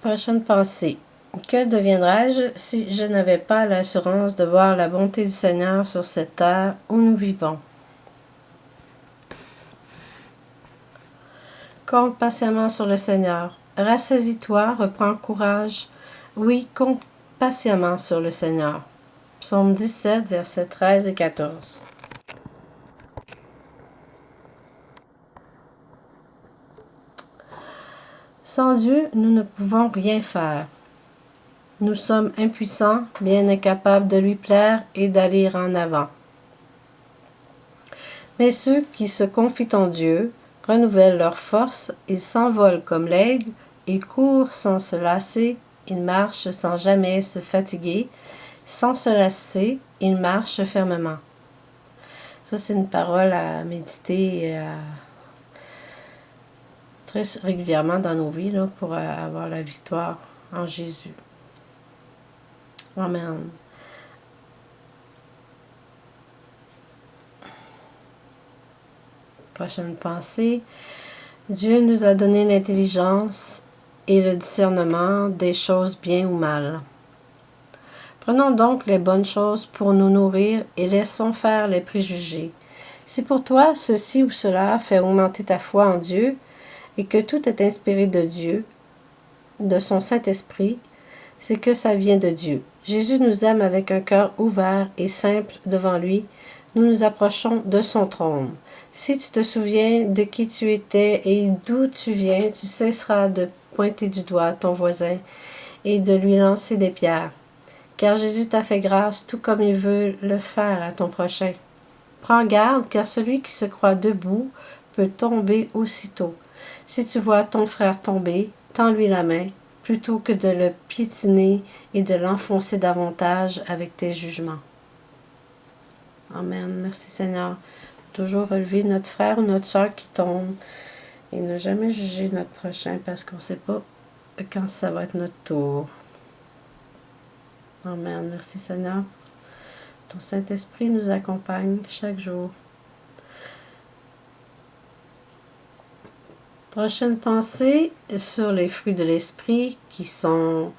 Prochaine pensée. Que deviendrais-je si je n'avais pas l'assurance de voir la bonté du Seigneur sur cette terre où nous vivons? Compte patiemment sur le Seigneur. Rassaisis-toi, reprends courage. Oui, compte patiemment sur le Seigneur. Psaume 17, versets 13 et 14. Sans Dieu, nous ne pouvons rien faire. Nous sommes impuissants, bien incapables de lui plaire et d'aller en avant. Mais ceux qui se confient en Dieu renouvellent leur force, ils s'envolent comme l'aigle, ils courent sans se lasser, ils marchent sans jamais se fatiguer, sans se lasser, ils marchent fermement. Ça, c'est une parole à méditer très régulièrement dans nos vies là, pour avoir la victoire en Jésus. Amen. Prochaine pensée. Dieu nous a donné l'intelligence et le discernement des choses bien ou mal. Prenons donc les bonnes choses pour nous nourrir et laissons faire les préjugés. Si pour toi ceci ou cela fait augmenter ta foi en Dieu et que tout est inspiré de Dieu, de son Saint-Esprit, c'est que ça vient de Dieu. Jésus nous aime avec un cœur ouvert et simple devant lui. Nous nous approchons de son trône. Si tu te souviens de qui tu étais et d'où tu viens, tu cesseras de pointer du doigt ton voisin et de lui lancer des pierres. Car Jésus t'a fait grâce tout comme il veut le faire à ton prochain. Prends garde, car celui qui se croit debout peut tomber aussitôt. Si tu vois ton frère tomber, tends-lui la main, plutôt que de le piétiner et de l'enfoncer davantage avec tes jugements. Amen. Merci Seigneur. Toujours relever notre frère ou notre soeur qui tombe et ne jamais juger notre prochain parce qu'on ne sait pas quand ça va être notre tour. Amen. Merci Seigneur. Ton Saint-Esprit nous accompagne chaque jour. Prochaine pensée sur les fruits de l'esprit qui sont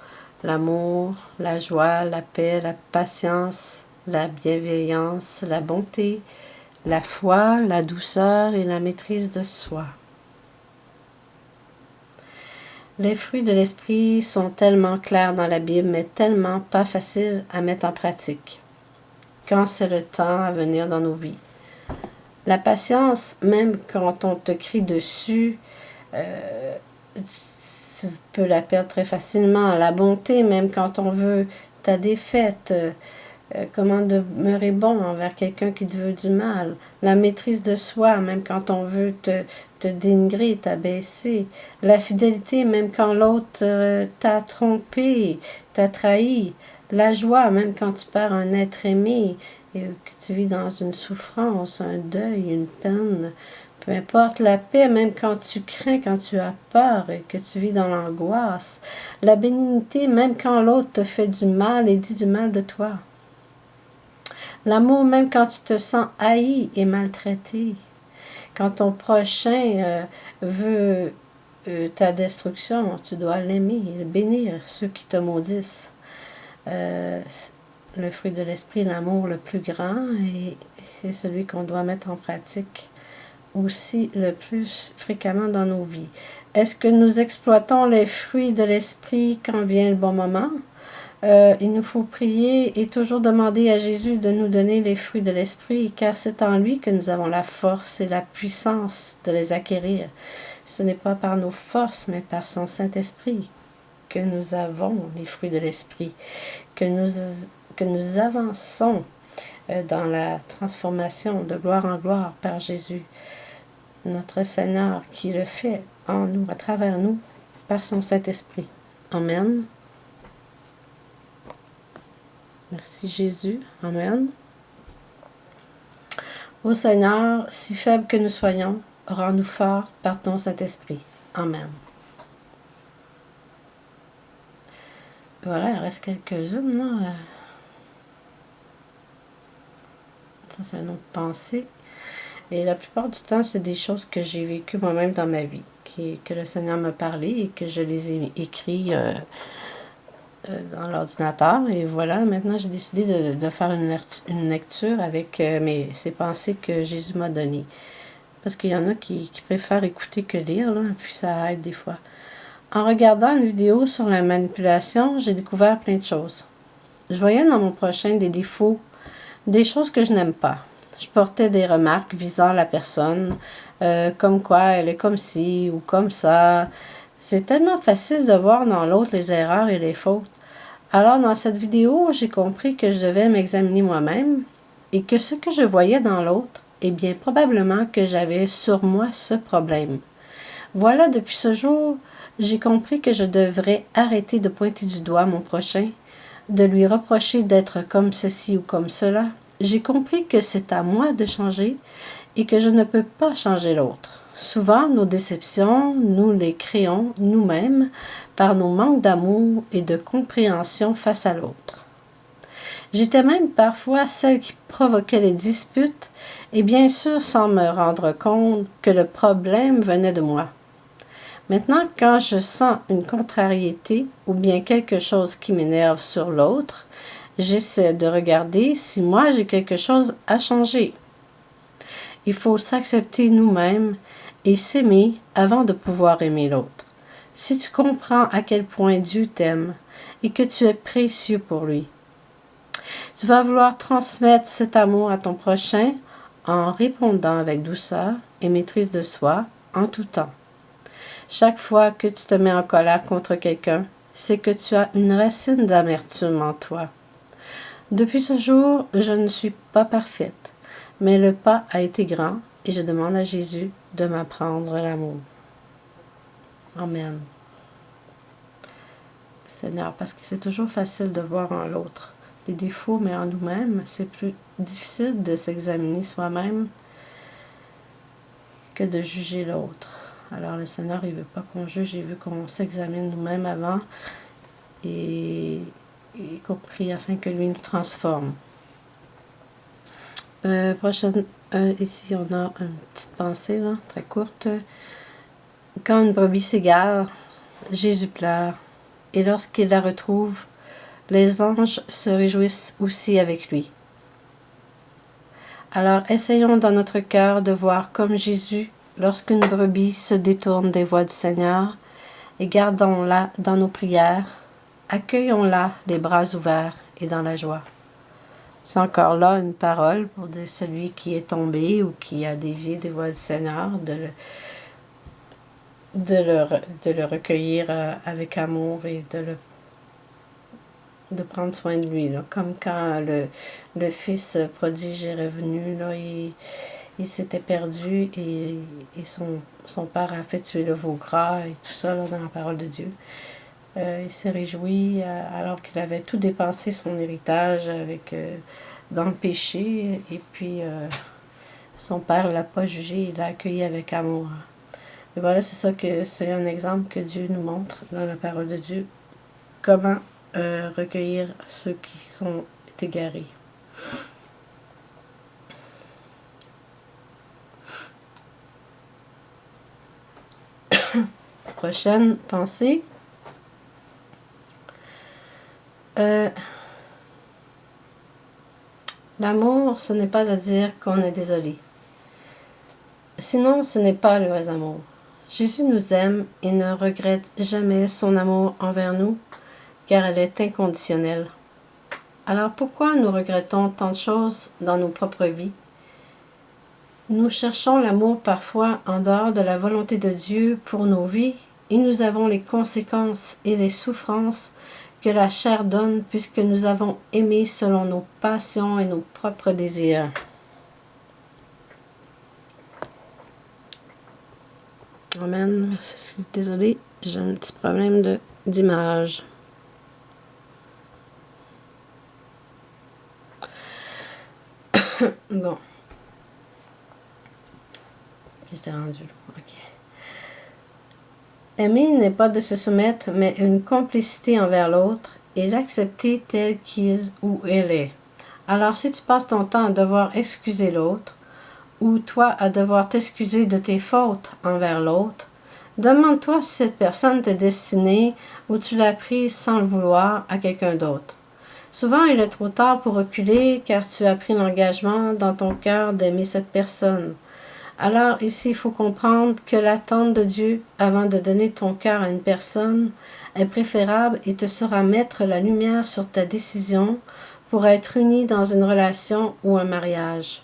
l'amour, la joie, la paix, la patience, la bienveillance, la bonté, la foi, la douceur et la maîtrise de soi. Les fruits de l'esprit sont tellement clairs dans la Bible, mais tellement pas faciles à mettre en pratique. Quand c'est le temps à venir dans nos vies. La patience, même quand on te crie dessus, tu peux la perdre très facilement. La bonté, même quand on veut ta défaite. Comment demeurer bon envers quelqu'un qui te veut du mal. La maîtrise de soi, même quand on veut te dénigrer, t'abaisser. La fidélité, même quand l'autre t'a trompé, t'a trahi. La joie, même quand tu perds un être aimé et que tu vis dans une souffrance, un deuil, une peine. Peu importe, la paix, même quand tu crains, quand tu as peur et que tu vis dans l'angoisse. La bénignité, même quand l'autre te fait du mal et dit du mal de toi. L'amour, même quand tu te sens haï et maltraité. Quand ton prochain veut ta destruction, tu dois l'aimer et bénir ceux qui te maudissent. Le fruit de l'esprit, l'amour le plus grand, et c'est celui qu'on doit mettre en pratique aussi le plus fréquemment dans nos vies. Est-ce que nous exploitons les fruits de l'esprit quand vient le bon moment? Il nous faut prier et toujours demander à Jésus de nous donner les fruits de l'esprit, car c'est en lui que nous avons la force et la puissance de les acquérir. Ce n'est pas par nos forces, mais par son Saint-Esprit que nous avons les fruits de l'esprit, que nous avançons dans la transformation de gloire en gloire par Jésus, notre Seigneur, qui le fait en nous, à travers nous, par son Saint-Esprit. Amen. Merci Jésus. Amen. Ô Seigneur, si faibles que nous soyons, rends-nous forts par ton Saint-Esprit. Amen. Voilà, il reste quelques-unes, là. Ça, c'est une autre pensée. Et la plupart du temps, c'est des choses que j'ai vécues moi-même dans ma vie. que le Seigneur m'a parlé et que je les ai écrits dans l'ordinateur. Et voilà, maintenant j'ai décidé de faire une lecture avec ces pensées que Jésus m'a données. Parce qu'il y en a qui préfèrent écouter que lire, là, puis ça aide des fois. En regardant une vidéo sur la manipulation, j'ai découvert plein de choses. Je voyais dans mon prochain des défauts, des choses que je n'aime pas. Je portais des remarques visant la personne, comme quoi elle est comme ci ou comme ça. C'est tellement facile de voir dans l'autre les erreurs et les fautes. Alors dans cette vidéo, j'ai compris que je devais m'examiner moi-même et que ce que je voyais dans l'autre, eh bien probablement que j'avais sur moi ce problème. Voilà, depuis ce jour, j'ai compris que je devrais arrêter de pointer du doigt mon prochain, de lui reprocher d'être comme ceci ou comme cela. J'ai compris que c'est à moi de changer et que je ne peux pas changer l'autre. Souvent, nos déceptions, nous les créons nous-mêmes par nos manques d'amour et de compréhension face à l'autre. J'étais même parfois celle qui provoquait les disputes et bien sûr sans me rendre compte que le problème venait de moi. Maintenant, quand je sens une contrariété ou bien quelque chose qui m'énerve sur l'autre, j'essaie de regarder si moi j'ai quelque chose à changer. Il faut s'accepter nous-mêmes et s'aimer avant de pouvoir aimer l'autre. Si tu comprends à quel point Dieu t'aime et que tu es précieux pour lui, tu vas vouloir transmettre cet amour à ton prochain en répondant avec douceur et maîtrise de soi en tout temps. Chaque fois que tu te mets en colère contre quelqu'un, c'est que tu as une racine d'amertume en toi. Depuis ce jour, je ne suis pas parfaite, mais le pas a été grand et je demande à Jésus de m'apprendre l'amour. Amen. Seigneur, parce que c'est toujours facile de voir en l'autre les défauts, mais en nous-mêmes, c'est plus difficile de s'examiner soi-même que de juger l'autre. Alors le Seigneur, il ne veut pas qu'on juge, il veut qu'on s'examine nous-mêmes avant et qu'on prie afin que lui nous transforme. Ici on a une petite pensée là, très courte. Quand une brebis s'égare, Jésus pleure, et lorsqu'il la retrouve, les anges se réjouissent aussi avec lui. Alors essayons dans notre cœur de voir comme Jésus lorsqu'une brebis se détourne des voies du Seigneur, et gardons-la dans nos prières, accueillons-la les bras ouverts et dans la joie. C'est encore là une parole pour dire celui qui est tombé ou qui a dévié des voies du Seigneur, de le recueillir avec amour et de prendre soin de lui. Là. Comme quand le fils prodige est revenu, là, il s'était perdu et son père a fait tuer le veau gras et tout ça là, dans la parole de Dieu. Il s'est réjoui alors qu'il avait tout dépensé son héritage dans le péché et puis son père ne l'a pas jugé, il l'a accueilli avec amour. Et voilà, c'est un exemple que Dieu nous montre dans la parole de Dieu, comment recueillir ceux qui sont égarés. Prochaine pensée. L'amour, ce n'est pas à dire qu'on est désolé. Sinon, ce n'est pas le vrai amour. Jésus nous aime et ne regrette jamais son amour envers nous, car elle est inconditionnelle. Alors pourquoi nous regrettons tant de choses dans nos propres vies? Nous cherchons l'amour parfois en dehors de la volonté de Dieu pour nos vies, et nous avons les conséquences et les souffrances que la chair donne puisque nous avons aimé selon nos passions et nos propres désirs. Amen. Désolée, j'ai un petit problème d'image. Bon. J'étais rendue. OK. Aimer n'est pas de se soumettre, mais une complicité envers l'autre et l'accepter tel qu'il ou elle est. Alors, si tu passes ton temps à devoir excuser l'autre, ou toi à devoir t'excuser de tes fautes envers l'autre, Demande-toi si cette personne t'est destinée ou tu l'as prise sans le vouloir à quelqu'un d'autre. Souvent, il est trop tard pour reculer car tu as pris l'engagement dans ton cœur d'aimer cette personne. Alors ici, il faut comprendre que l'attente de Dieu avant de donner ton cœur à une personne est préférable et te sera mettre la lumière sur ta décision pour être unis dans une relation ou un mariage.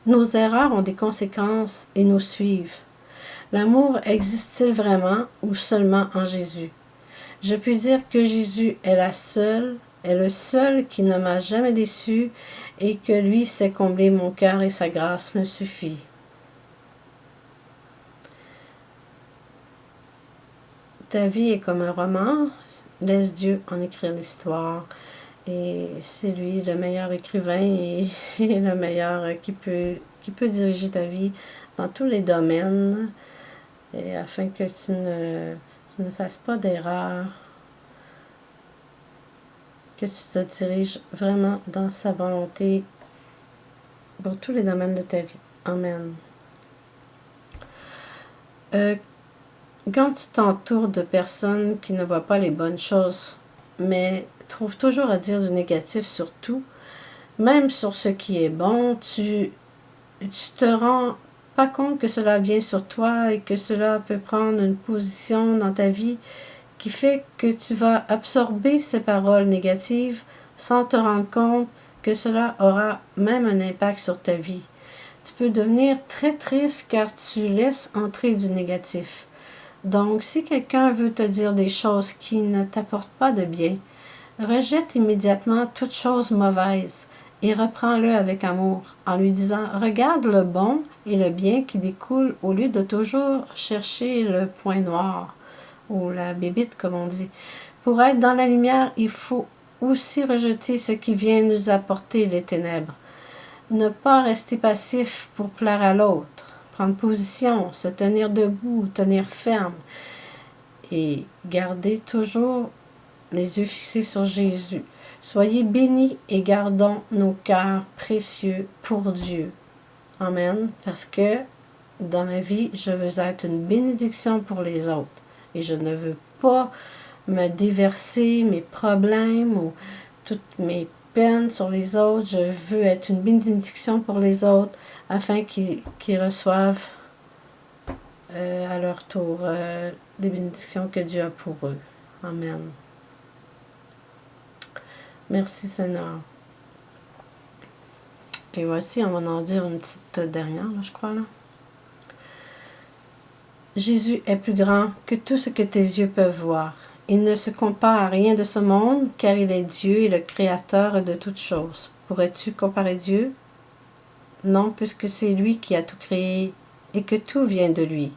Nos erreurs ont des conséquences et nous suivent. L'amour existe-t-il vraiment ou seulement en Jésus? Je puis dire que Jésus est le seul qui ne m'a jamais déçu et que lui sait combler mon cœur et sa grâce me suffit. Ta vie est comme un roman, laisse Dieu en écrire l'histoire. Et c'est lui le meilleur écrivain et le meilleur qui peut diriger ta vie dans tous les domaines, et afin que tu ne fasses pas d'erreur, que tu te diriges vraiment dans sa volonté pour tous les domaines de ta vie. Amen. Quand tu t'entoures de personnes qui ne voient pas les bonnes choses, mais trouvent toujours à dire du négatif sur tout, même sur ce qui est bon, tu te rends pas compte que cela vient sur toi et que cela peut prendre une position dans ta vie qui fait que tu vas absorber ces paroles négatives sans te rendre compte que cela aura même un impact sur ta vie. Tu peux devenir très triste car tu laisses entrer du négatif. Donc, si quelqu'un veut te dire des choses qui ne t'apportent pas de bien, rejette immédiatement toute chose mauvaise et reprends-le avec amour en lui disant « Regarde le bon et le bien qui découle au lieu de toujours chercher le point noir » ou la bébite comme on dit. Pour être dans la lumière, il faut aussi rejeter ce qui vient nous apporter les ténèbres. Ne pas rester passif pour plaire à l'autre. Prendre position, se tenir debout, tenir ferme et garder toujours les yeux fixés sur Jésus. Soyez bénis et gardons nos cœurs précieux pour Dieu. Amen. Parce que dans ma vie, je veux être une bénédiction pour les autres. Et je ne veux pas me déverser mes problèmes ou toutes mes peines sur les autres. Je veux être une bénédiction pour les autres afin qu'ils reçoivent à leur tour les bénédictions que Dieu a pour eux. Amen. Merci Seigneur. Et voici, on va en dire une petite dernière, là, je crois. Là. Jésus est plus grand que tout ce que tes yeux peuvent voir. Il ne se compare à rien de ce monde, car il est Dieu et le Créateur de toutes choses. Pourrais-tu comparer Dieu? Non, puisque c'est lui qui a tout créé et que tout vient de lui.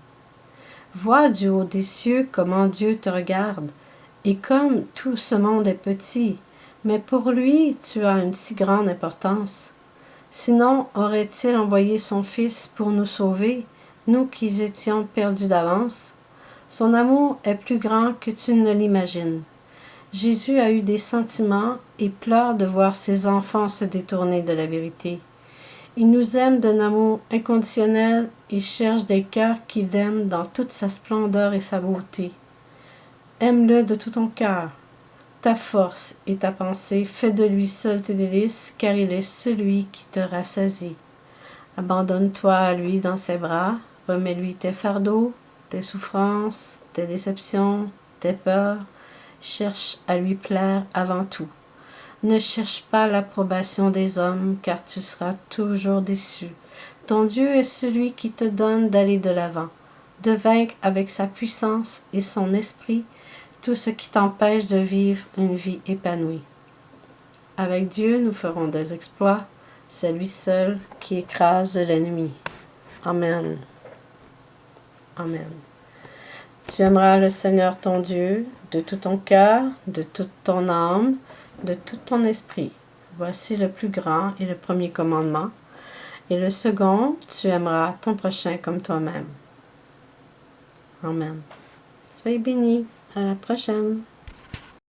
Vois du haut des cieux comment Dieu te regarde, et comme tout ce monde est petit, mais pour lui tu as une si grande importance. Sinon aurait-il envoyé son Fils pour nous sauver, nous qui étions perdus d'avance? Son amour est plus grand que tu ne l'imagines. Jésus a eu des sentiments et pleure de voir ses enfants se détourner de la vérité. Il nous aime d'un amour inconditionnel et cherche des cœurs qui l'aiment dans toute sa splendeur et sa beauté. Aime-le de tout ton cœur, ta force et ta pensée, fais de lui seul tes délices, car il est celui qui te rassasie. Abandonne-toi à lui dans ses bras, remets-lui tes fardeaux, tes souffrances, tes déceptions, tes peurs. Cherche à lui plaire avant tout. Ne cherche pas l'approbation des hommes, car tu seras toujours déçu. Ton Dieu est celui qui te donne d'aller de l'avant, de vaincre avec sa puissance et son esprit tout ce qui t'empêche de vivre une vie épanouie. Avec Dieu, nous ferons des exploits. C'est lui seul qui écrase l'ennemi. Amen. Amen. Tu aimeras le Seigneur ton Dieu de tout ton cœur, de toute ton âme, de tout ton esprit. Voici le plus grand et le premier commandement. Et le second, tu aimeras ton prochain comme toi-même. Amen. Soyez bénis. À la prochaine.